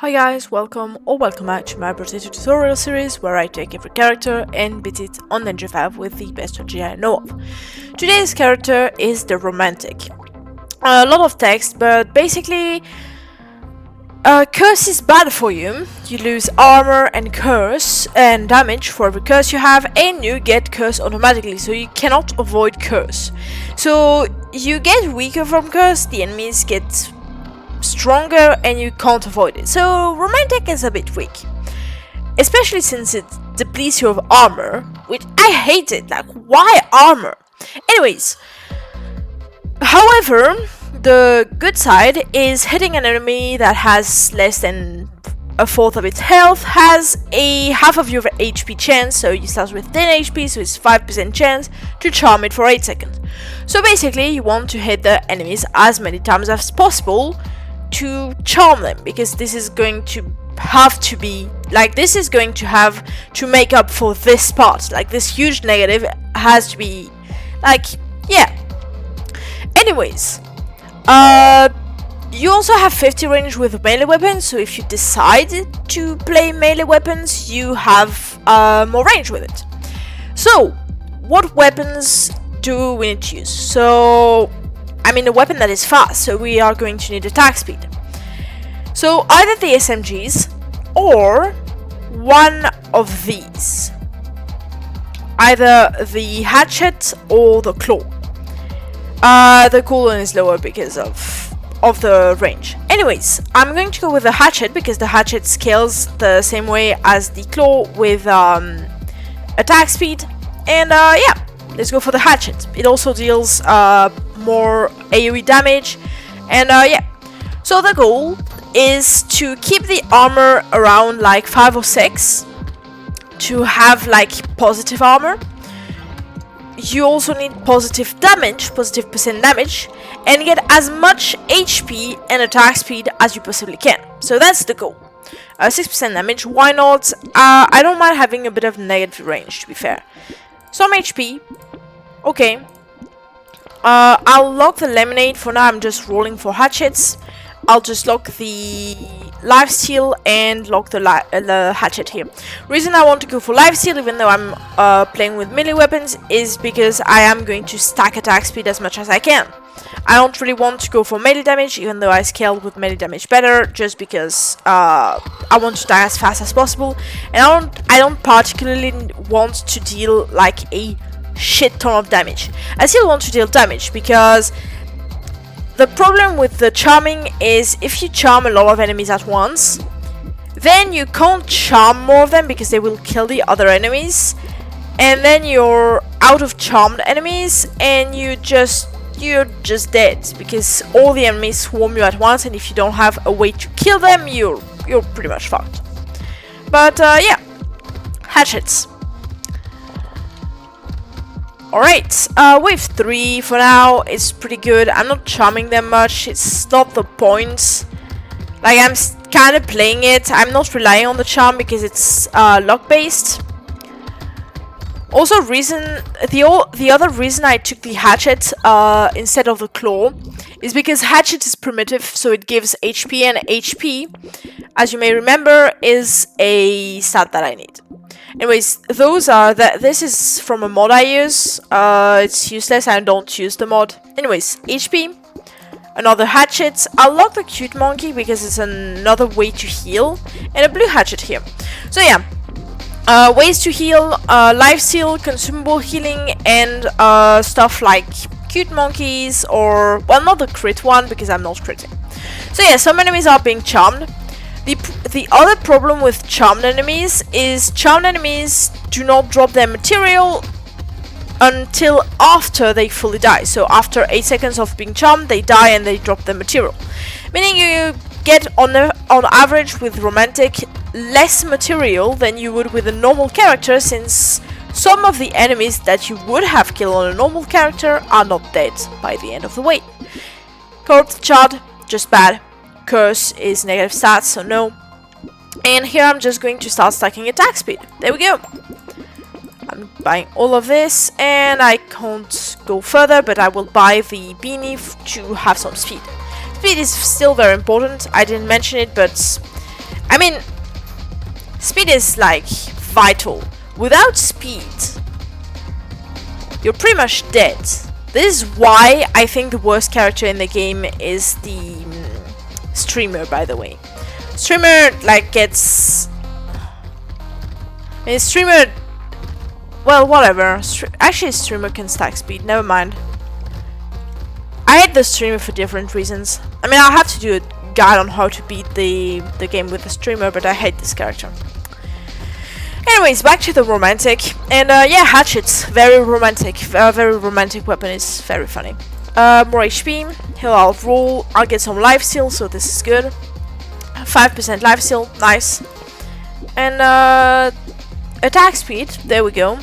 Hi guys, welcome back to my Brotato tutorial series where I take every character and beat it on Ninja 5 with the best strategy I know of. Today's character is the Romantic. A lot of text, but basically curse is bad for you. You lose armor and curse and damage for every curse you have, and you get curse automatically, so you cannot avoid curse. So you get weaker from curse, the enemies get stronger and you can't avoid it. So Romantic is a bit weak, especially since it depletes you of armor, which I hate it. Like, why armor? Anyways, however, the good side is hitting an enemy that has less than a fourth of its health has a half of your HP chance, so you start with 10 HP, so it's 5% chance to charm it for 8 seconds. So basically you want to hit the enemies as many times as possible to charm them, because this is going to have to be like, this is going to have to make up for this part. Like, this huge negative has to be like, yeah. Anyways, you also have 50 range with melee weapons, so if you decide to play melee weapons, you have more range with it. So what weapons do we need to use? So I mean, a weapon that is fast, so we are going to need attack speed. So either the SMGs or one of these. Either the hatchet or the claw. The cooldown is lower because of the range. Anyways, I'm going to go with the hatchet because the hatchet scales the same way as the claw with attack speed. And yeah, let's go for the hatchet. It also deals more AoE damage, and yeah. So the goal is to keep the armor around like 5 or 6 to have like positive armor. You also need positive damage, positive percent damage, and get as much HP and attack speed as you possibly can. So that's the goal. 6% damage, why not? I don't mind having a bit of negative range, to be fair. Some HP, okay. I'll lock the lemonade for now. I'm just rolling for hatchets. I'll just lock the lifesteal and lock the hatchet here. Reason I want to go for lifesteal, even though I'm playing with melee weapons, is because I am going to stack attack speed as much as I can. I don't really want to go for melee damage, even though I scaled with melee damage better, just because I want to die as fast as possible, and I don't particularly want to deal like a shit ton of damage. I still want to deal damage because the problem with the charming is if you charm a lot of enemies at once, then you can't charm more of them because they will kill the other enemies, and then you're out of charmed enemies and you're just dead because all the enemies swarm you at once, and if you don't have a way to kill them, you're pretty much fucked. But yeah, hatchets. Alright, wave 3 for now, it's pretty good. I'm not charming them much, it's not the point. Like, I'm kind of playing it. I'm not relying on the charm because it's luck based. Also, the other reason I took the hatchet instead of the claw is because hatchet is primitive, so it gives HP, and HP, as you may remember, is a stat that I need. Anyways, this is from a mod I use. It's useless, I don't use the mod. Anyways, HP, another hatchet. I'll lock the cute monkey because it's another way to heal, and a blue hatchet here. So yeah, ways to heal, lifesteal, consumable healing, and stuff like cute monkeys, or, well, not the crit one because I'm not critting. So yeah, some enemies are being charmed. The other problem with charmed enemies is charmed enemies do not drop their material until after they fully die. So after 8 seconds of being charmed, they die and they drop their material. Meaning you get on average with Romantic less material than you would with a normal character, since some of the enemies that you would have killed on a normal character are not dead by the end of the wave. Corpse Chad, just bad. Curse is negative stats, so no. And here I'm just going to start stacking attack speed. There we go. I'm buying all of this, and I can't go further, but I will buy the beanie to have some speed. Speed is still very important. I didn't mention it, but I mean, speed is like vital. Without speed, you're pretty much dead. This is why I think the worst character in the game is the streamer, by the way. Streamer, like, gets... I mean, streamer... Well, whatever. Actually, streamer can stack speed, never mind. I hate the streamer for different reasons. I mean, I'll have to do a guide on how to beat the game with the streamer, but I hate this character. Anyways, back to the romantic. And yeah, hatchets, very romantic. Very romantic weapon, is very funny. More HP, he'll out-roll. I'll get some lifesteal, so this is good. 5% lifesteal, nice. And attack speed, there we go.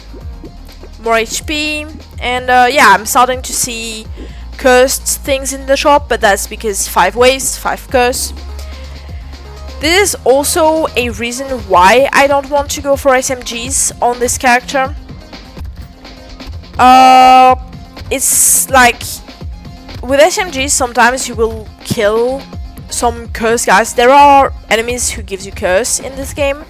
More HP, and yeah, I'm starting to see cursed things in the shop, but that's because 5 waves, 5 curse. This is also a reason why I don't want to go for SMGs on this character. It's like, with SMGs, sometimes you will kill some curse guys. There are enemies who gives you curse in this game,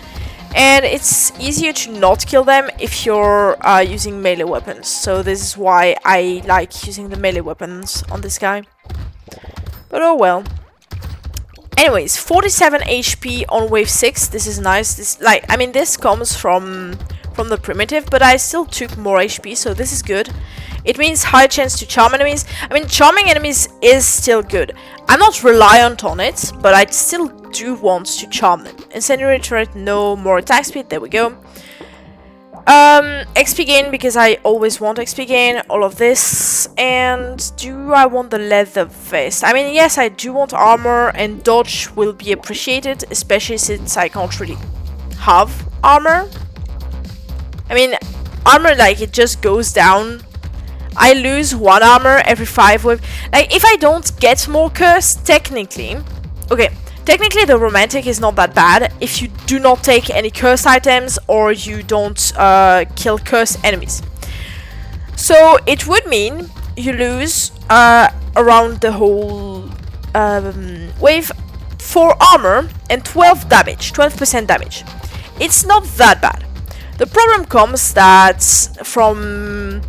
and it's easier to not kill them if you're using melee weapons. So this is why I like using the melee weapons on this guy. But oh well. Anyways, 47 HP on wave 6. This is nice. This, like, I mean, this comes from the primitive, but I still took more HP, so this is good. It means high chance to charm enemies. I mean, charming enemies is still good. I'm not reliant on it, but I still do want to charm them. Incendiary turret, no more attack speed. There we go. XP gain, because I always want XP gain. All of this. And do I want the leather vest? I mean, yes, I do want armor, and dodge will be appreciated, especially since I can't really have armor. I mean, armor, like, it just goes down. I lose 1 armor every 5 wave. Like, if I don't get more curse, technically... Okay, technically the romantic is not that bad if you do not take any curse items or you don't kill curse enemies. So, it would mean you lose around the whole wave 4 armor and 12 damage, 12% damage. It's not that bad. The problem comes that from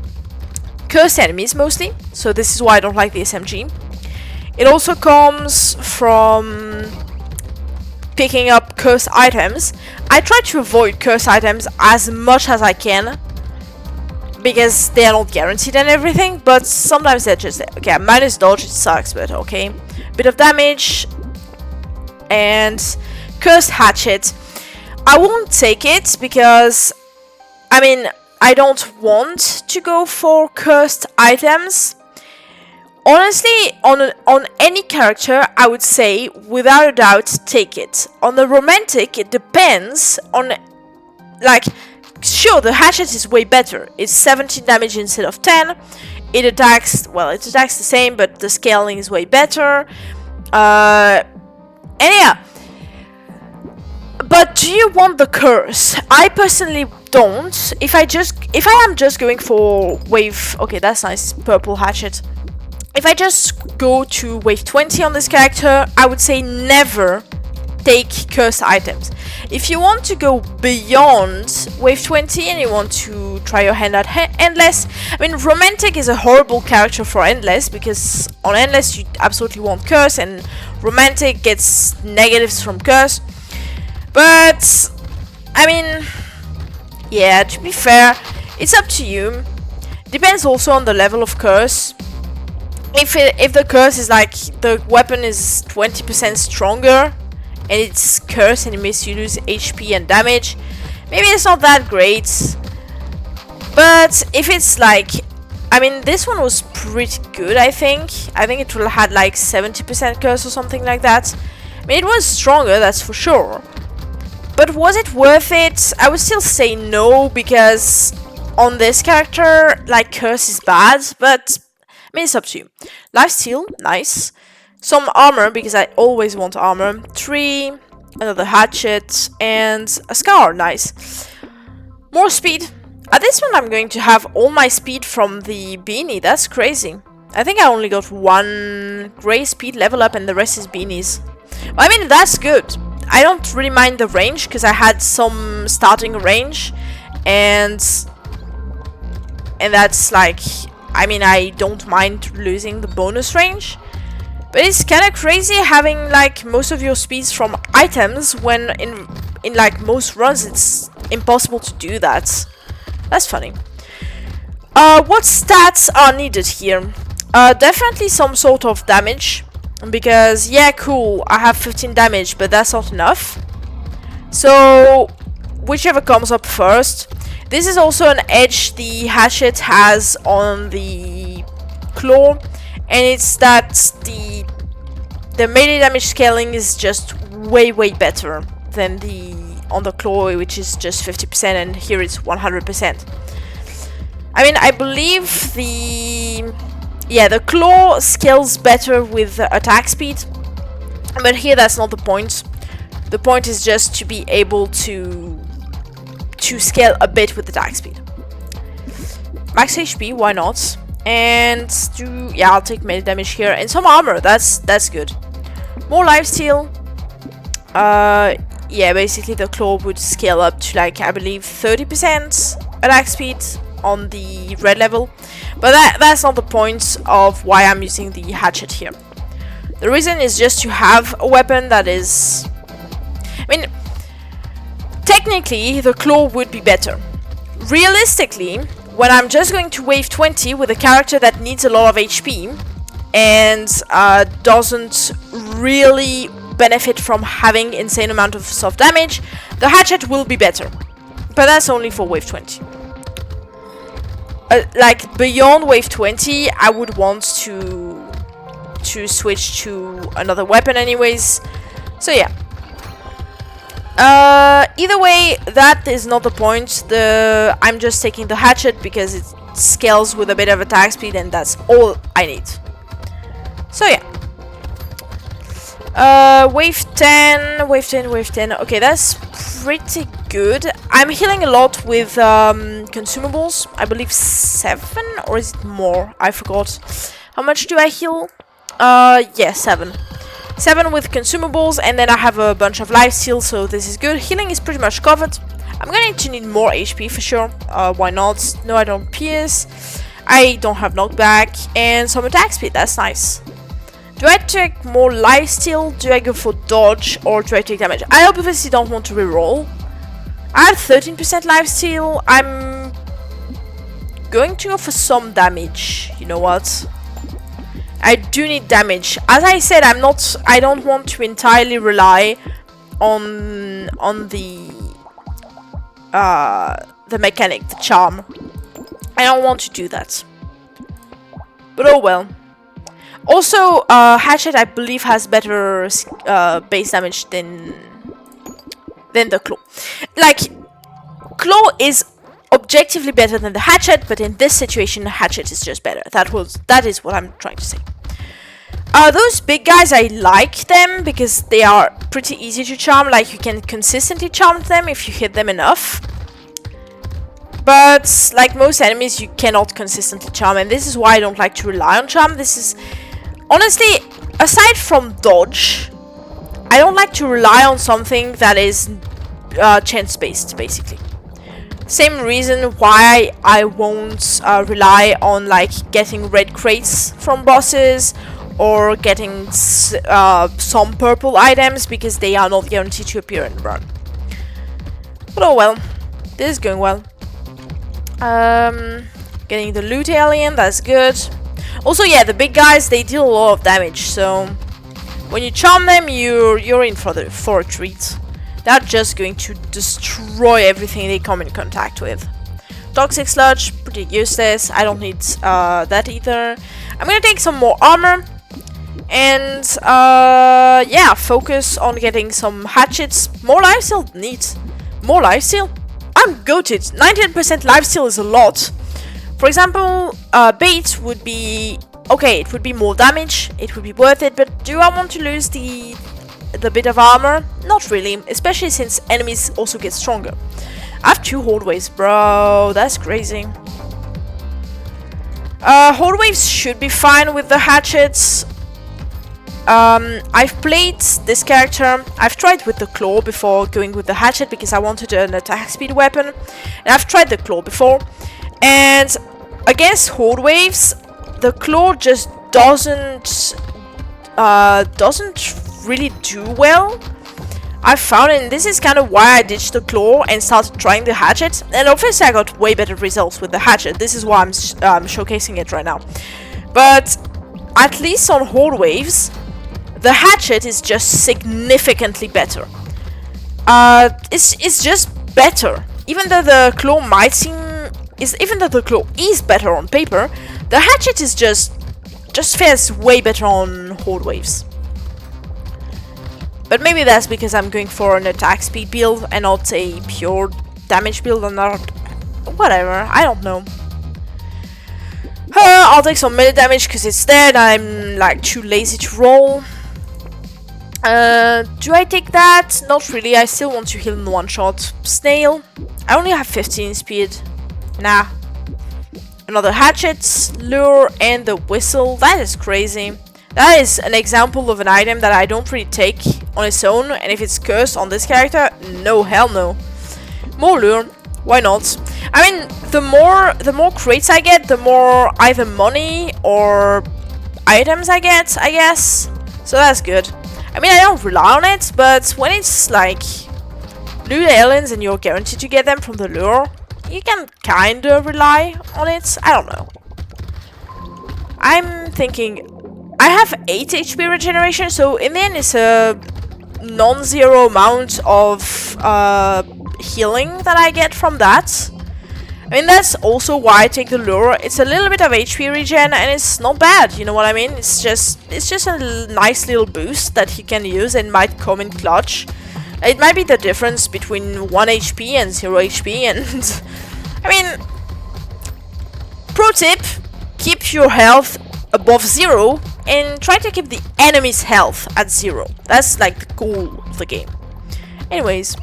curse enemies mostly, so this is why I don't like the SMG. It also comes from picking up curse items. I try to avoid curse items as much as I can because they are not guaranteed and everything, but sometimes they're just there. Okay, minus dodge, it sucks, but okay. Bit of damage and cursed hatchet. I won't take it because, I mean, I don't want to go for cursed items. Honestly, on any character, I would say, without a doubt, take it. On the romantic, it depends on, like, sure, the hatchet is way better. It's 17 damage instead of 10. It attacks, well, it attacks the same, but the scaling is way better. And yeah. But do you want the curse? I personally don't. If I am just going for wave... Okay, that's nice. Purple hatchet. If I just go to wave 20 on this character, I would say never take curse items. If you want to go beyond wave 20 and you want to try your hand at Endless, I mean, Romantic is a horrible character for Endless because on Endless you absolutely want curse and Romantic gets negatives from curse. But, I mean, yeah, to be fair, it's up to you. Depends also on the level of curse. If the curse is like, the weapon is 20% stronger, and it's curse and it makes you lose HP and damage, maybe it's not that great. But if it's like, I mean, this one was pretty good, I think. I think it will have had like 70% curse or something like that. I mean, it was stronger, that's for sure. But was it worth it? I would still say no, because on this character, like, curse is bad, but I mean, it's up to you. Lifesteal, nice. Some armor, because I always want armor. 3, another hatchet, and a scar, nice. More speed. At this one, I'm going to have all my speed from the beanie. That's crazy. I think I only got 1 grey speed level up, and the rest is beanies. I mean, that's good. I don't really mind the range because I had some starting range, and that's like, I mean, I don't mind losing the bonus range, but it's kind of crazy having like most of your speeds from items when in like most runs it's impossible to do that. That's funny. What stats are needed here? Definitely some sort of damage, because yeah, cool, I have 15 damage, but that's not enough. So whichever comes up first. This is also an edge the hatchet has on the claw, and it's that the melee damage scaling is just way better than the on the claw, which is just 50%, and here it's 100%. I mean, I believe the claw scales better with attack speed, but here that's not the point. The point is just to be able to scale a bit with attack speed. Max HP, why not? And I'll take melee damage here and some armor. That's good. More lifesteal. Yeah, basically the claw would scale up to like, I believe, 30% attack speed on the red level, but that's not the point of why I'm using the hatchet here. The reason is just to have a weapon that is, I mean, technically the claw would be better. Realistically, when I'm just going to wave 20 with a character that needs a lot of HP and doesn't really benefit from having insane amount of soft damage, the hatchet will be better, but that's only for wave 20. Like beyond wave 20, I would want to switch to another weapon anyways. So yeah. Either way, that is not the point. I'm just taking the hatchet because it scales with a bit of attack speed, and that's all I need. So yeah. Wave 10. Okay, that's pretty good. I'm healing a lot with consumables. I believe 7, or is it more? I forgot. How much do I heal? Yeah, 7. 7 with consumables, and then I have a bunch of lifesteal, so this is good. Healing is pretty much covered. I'm going to need more HP for sure. Why not? No, I don't pierce. I don't have knockback, and some attack speed. That's nice. Do I take more lifesteal? Do I go for dodge, or do I take damage? I obviously don't want to reroll. I have 13% lifesteal. I'm going to go for some damage. You know what? I do need damage. As I said, I don't want to entirely rely on the mechanic, the charm. I don't want to do that. But oh well. Also, hatchet, I believe, has better base damage than the claw. Like, claw is objectively better than the hatchet, but in this situation, the hatchet is just better. That is what I'm trying to say. Those big guys, I like them because they are pretty easy to charm. Like, you can consistently charm them if you hit them enough. But like most enemies, you cannot consistently charm, and this is why I don't like to rely on charm. This is honestly, aside from dodge, I don't like to rely on something that is chance based, basically. Same reason why I won't rely on like getting red crates from bosses or getting some purple items, because they are not guaranteed to appear in the run. But oh well, this is going well. Getting the loot alien, that's good. Also, yeah, the big guys, they deal a lot of damage, so when you charm them, you're in for a treat. They're just going to destroy everything they come in contact with. Toxic sludge, pretty useless. I don't need that either. I'm gonna take some more armor, and yeah, focus on getting some hatchets. More lifesteal, neat. More lifesteal. I'm goated. 19% lifesteal is a lot. For example, bait would be okay. It would be more damage. It would be worth it. But do I want to lose the bit of armor? Not really, especially since enemies also get stronger. I have 2 horde waves, bro. That's crazy. Horde waves should be fine with the hatchets. I've played this character. I've tried with the claw before going with the hatchet because I wanted an attack speed weapon. And I've tried the claw before. And against horde waves, the claw just doesn't really do well. I found it, and this is kind of why I ditched the claw and started trying the hatchet. And obviously I got way better results with the hatchet. This is why I'm showcasing it right now. But at least on horde waves, the hatchet is just significantly better. It's just better. Even though the claw is better on paper, the hatchet is just fares way better on horde waves. But maybe that's because I'm going for an attack speed build and not a pure damage build or not. Whatever, I don't know. I'll take some melee damage because it's dead. I'm like too lazy to roll. Do I take that? Not really, I still want to heal in one shot. Snail. I only have 15 speed. Nah. Another hatchet, lure, and the whistle. That is crazy. That is an example of an item that I don't really take on its own, and if it's cursed on this character, no, hell no. More lure, why not? I mean, the more crates I get, the more either money or items I get, I guess. So that's good. I mean, I don't rely on it, but when it's like blue aliens and you're guaranteed to get them from the lure, you can kinda rely on it. I don't know. I'm thinking I have 8 HP regeneration, so in the end it's a non-zero amount of healing that I get from that. I mean, that's also why I take the lure. It's a little bit of HP regen and it's not bad, you know what I mean? It's just a nice little boost that you can use and might come in clutch. It might be the difference between 1 HP and 0 HP, and I mean, pro tip, keep your health above 0 and try to keep the enemy's health at 0. That's like the goal of the game. Anyways,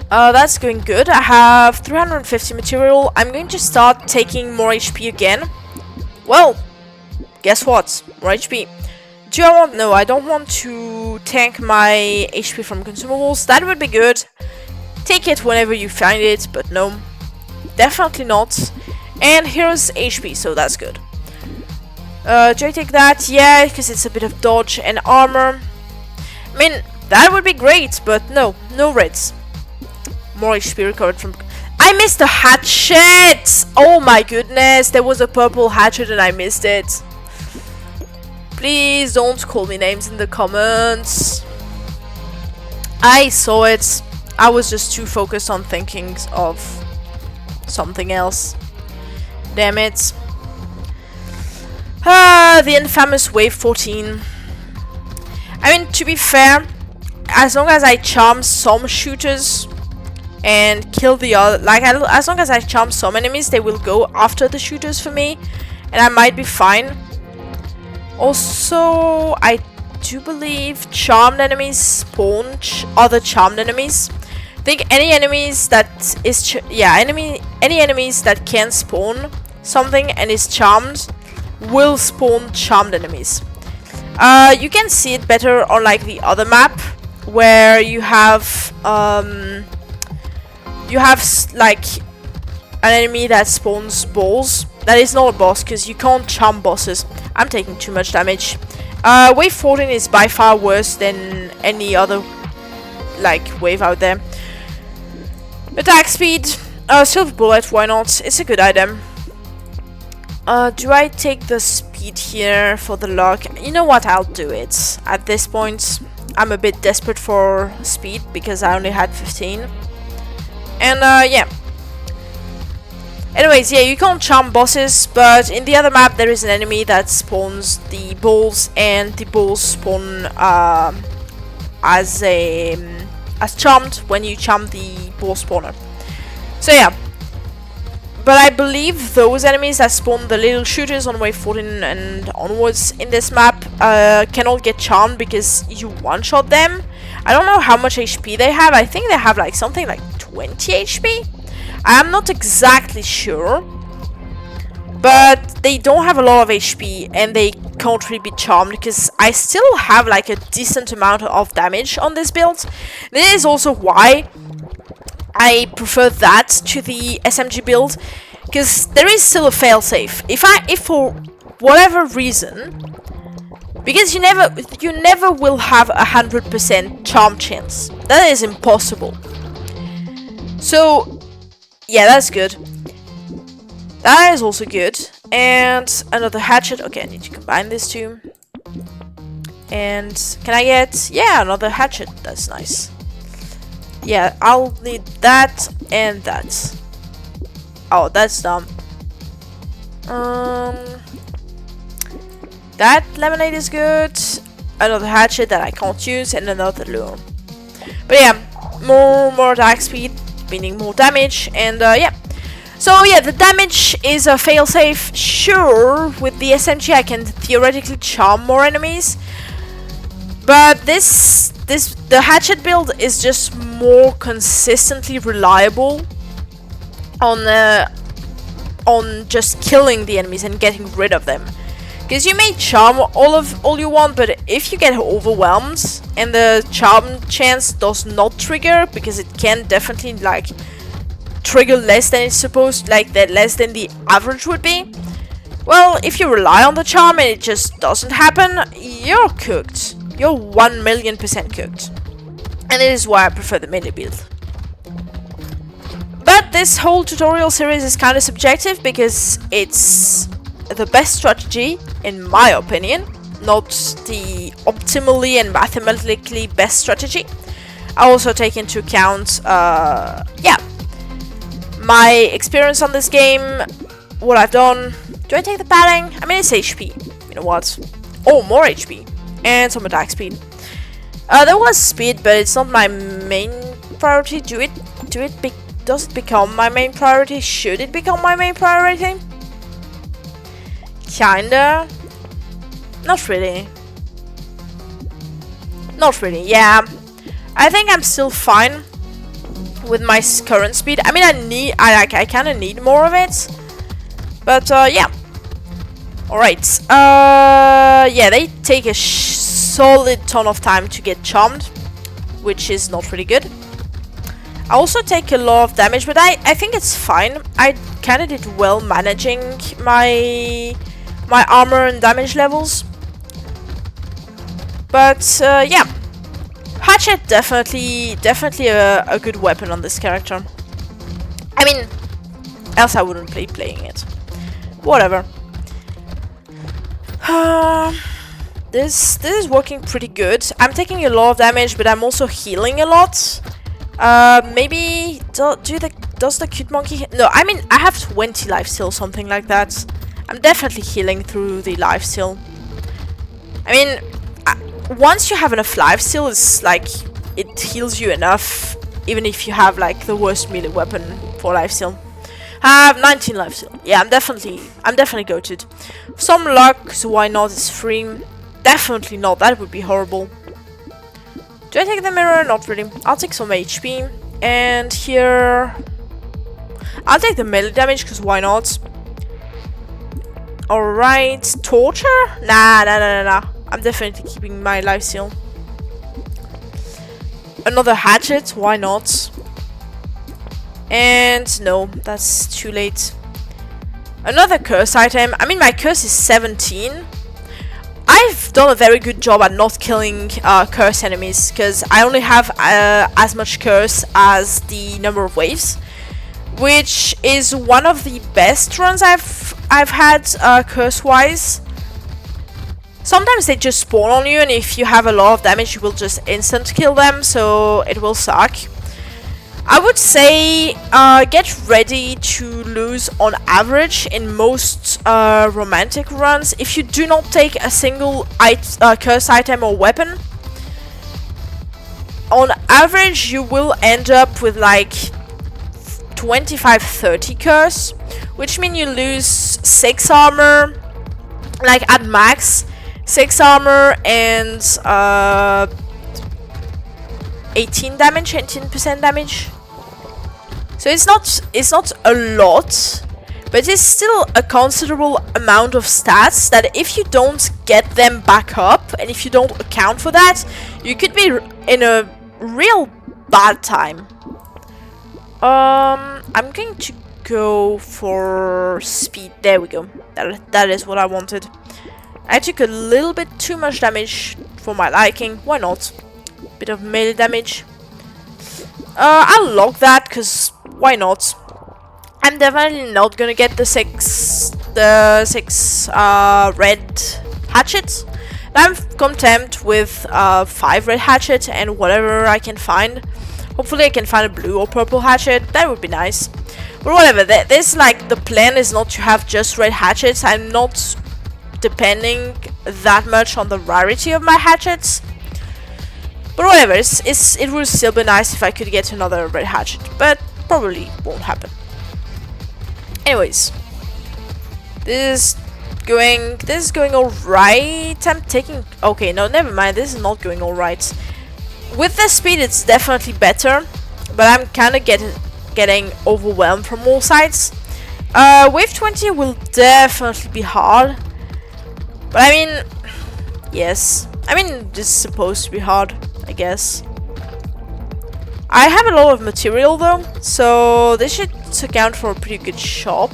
that's going good. I have 350 material. I'm going to start taking more HP again. Well, guess what? More HP. Do I want? No, I don't want to tank my HP from consumables. That would be good. Take it whenever you find it, but no, definitely not. And here's HP, so that's good. Do I take that? Yeah, because it's a bit of dodge and armor. I mean, that would be great, but no, no reds. More HP recovered from... I missed the hatchet! Oh my goodness, there was a purple hatchet and I missed it. Please don't call me names in the comments. I saw it. I was just too focused on thinking of something else. Damn it. The infamous wave 14. I mean, to be fair, as long as I charm some shooters and kill the other, like, as long as I charm some enemies, they will go after the shooters for me, and I might be fine. Also, I do believe charmed enemies spawn other charmed enemies. I think any enemies that is any enemies that can spawn something and is charmed will spawn charmed enemies. You can see it better on like the other map where you have like an enemy that spawns balls. That is not a boss because you can't charm bosses. I'm taking too much damage. Wave 14 is by far worse than any other like wave out there. Attack speed, silver bullet, why not? It's a good item. Do I take the speed here for the luck? You know what, I'll do it. At this point, I'm a bit desperate for speed because I only had 15. And yeah. Anyways, yeah, you can't charm bosses, but in the other map there is an enemy that spawns the balls, and the balls spawn as charmed when you charm the ball spawner. So yeah. But I believe those enemies that spawn the little shooters on wave 14 and onwards in this map cannot get charmed because you one-shot them. I don't know how much HP they have. I think they have like something like 20 HP. I'm not exactly sure. But they don't have a lot of HP and they can't really be charmed, because I still have like a decent amount of damage on this build. This is also why I prefer that to the SMG build, because there is still a failsafe. If for whatever reason, because you never will have 100% charm chance. That is impossible. So yeah, that's good. That is also good. And another hatchet. Okay, I need to combine these two. And can I get, yeah, another hatchet? That's nice. Yeah, I'll need that and that. Oh, that's dumb. That lemonade is good. Another hatchet that I can't use, and another lure. But yeah, more attack speed, meaning more damage, and yeah. So yeah, the damage is a failsafe. Sure, with the SMG I can theoretically charm more enemies, but the hatchet build is just more consistently reliable on just killing the enemies and getting rid of them. Because you may charm all you want, but if you get overwhelmed and the charm chance does not trigger, because it can definitely like trigger less than it's supposed, like that less than the average would be. Well, if you rely on the charm and it just doesn't happen, you're cooked. You're 1,000,000% cooked. And it is why I prefer the melee build. But this whole tutorial series is kind of subjective, because it's the best strategy, in my opinion, not the optimally and mathematically best strategy. I also take into account, yeah, my experience on this game, what I've done. Do I take the padding? I mean, it's HP. You know what? Oh, more HP. And some attack speed. There was speed, but it's not my main priority. Does it become my main priority? Should it become my main priority? Kinda. Not really. Not really, yeah. I think I'm still fine with my current speed. I mean, I kind of need more of it. But, yeah. Alright. Yeah, they take a solid ton of time to get charmed, which is not really good. I also take a lot of damage, but I think it's fine. I kind of did well managing my armor and damage levels. But yeah, hatchet definitely a good weapon on this character. I mean, else I wouldn't be playing it. Whatever. This is working pretty good. I'm taking a lot of damage, but I'm also healing a lot. Maybe does the cute monkey? No, I mean I have 20 life steal, something like that. I'm definitely healing through the life steal. I mean, once you have enough life steal, it's like it heals you enough, even if you have like the worst melee weapon for life steal. I have 19 life steal. Yeah, I'm definitely goated. Some luck, so why not? It's free. Definitely not. That would be horrible. Do I take the mirror? Not really. I'll take some HP. And here, I'll take the melee damage, because why not? Alright. Torture? Nah. I'm definitely keeping my life steal. Another hatchet? Why not? And no, that's too late. Another curse item. I mean, my curse is 17. I've done a very good job at not killing curse enemies, because I only have as much curse as the number of waves, which is one of the best runs I've had curse wise. Sometimes they just spawn on you, and if you have a lot of damage, you will just instant kill them, so it will suck. I would say get ready to lose on average in most romantic runs if you do not take a single curse item or weapon. On average, you will end up with like 25-30 curse, which means you lose 6 armor, like at max 6 armor and 18% damage. So it's not a lot, but it's still a considerable amount of stats that if you don't get them back up, and if you don't account for that, you could be in a real bad time. I'm going to go for speed. There we go. That is what I wanted. I took a little bit too much damage for my liking. Why not? Bit of melee damage. I'll log that, because why not? I'm definitely not gonna get the six red hatchets. I'm content with 5 red hatchets and whatever I can find. Hopefully I can find a blue or purple hatchet. That would be nice. But whatever. This like the plan is not to have just red hatchets. I'm not depending that much on the rarity of my hatchets. But whatever. It would still be nice if I could get another red hatchet, but probably won't happen. Anyways, this is going alright. I'm taking... Okay, no, never mind. This is not going alright. With the speed, it's definitely better, but I'm kind of getting overwhelmed from all sides. Wave 20 will definitely be hard, but I mean, yes. I mean, this is supposed to be hard, I guess. I have a lot of material though, so this should account for a pretty good shop.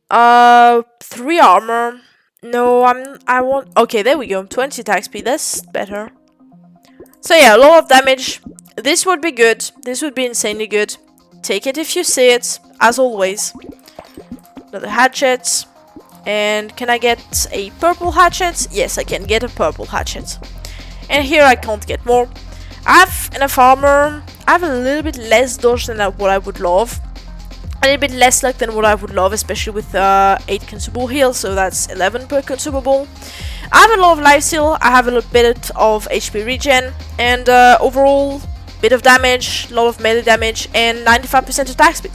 3 armor. No, I want... Okay, there we go. 20 attack speed, that's better. So yeah, a lot of damage. This would be good. This would be insanely good. Take it if you see it, as always. Another hatchet. And can I get a purple hatchet? Yes, I can get a purple hatchet. And here I can't get more. I have enough armor. I have a little bit less dodge than what I would love. A little bit less luck than what I would love, especially with 8 consumable heals, so that's 11 per consumable. I have a lot of lifesteal, I have a little bit of HP regen, and overall, bit of damage, a lot of melee damage, and 95% attack speed.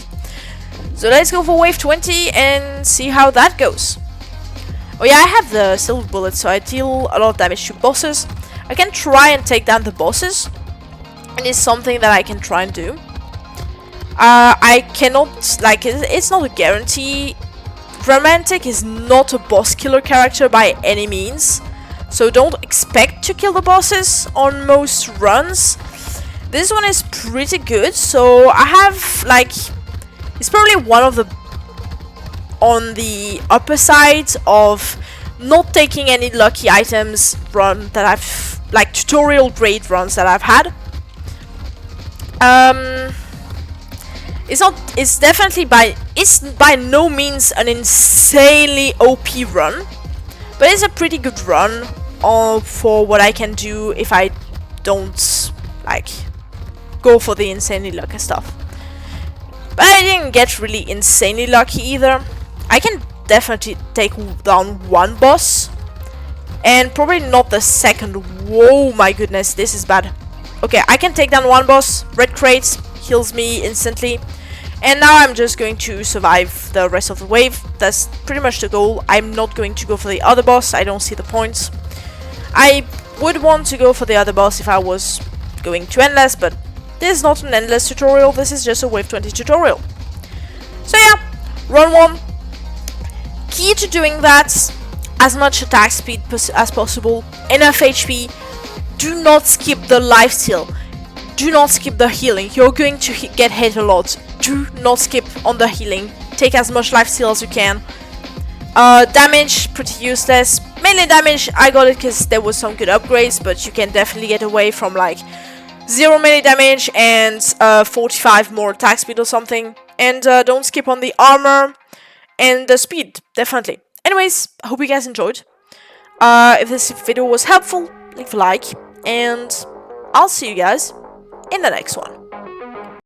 So let's go for wave 20 and see how that goes. Oh yeah, I have the silver bullet, so I deal a lot of damage to bosses. I can try and take down the bosses, and it's something that I can try and do. I cannot, like, it's not a guarantee. Romantic is not a boss killer character by any means, so don't expect to kill the bosses on most runs. This one is pretty good, so I have, like, it's probably one of the on the upper side of not taking any lucky items run that I've, like, tutorial grade runs that I've had. It's definitely by no means an insanely OP run, but it's a pretty good run for what I can do if I don't, like, go for the insanely lucky stuff. But I didn't get really insanely lucky either. I can definitely take down one boss, and probably not the second. Whoa, my goodness, this is bad. Okay, I can take down one boss. Red crate heals me instantly. And now I'm just going to survive the rest of the wave. That's pretty much the goal. I'm not going to go for the other boss. I don't see the point. I would want to go for the other boss if I was going to endless, but this is not an endless tutorial. This is just a wave 20 tutorial. So yeah, run 1. Key to doing that, as much attack speed as possible, enough HP. Do not skip the lifesteal. Do not skip the healing. You're going to get hit a lot. Do not skip on the healing. Take as much lifesteal as you can. Damage, pretty useless. Melee damage, I got it because there was some good upgrades, but you can definitely get away from like 0 melee damage and 45 more attack speed or something. And don't skip on the armor and the speed, definitely. Anyways, I hope you guys enjoyed. If this video was helpful, leave a like, and I'll see you guys in the next one.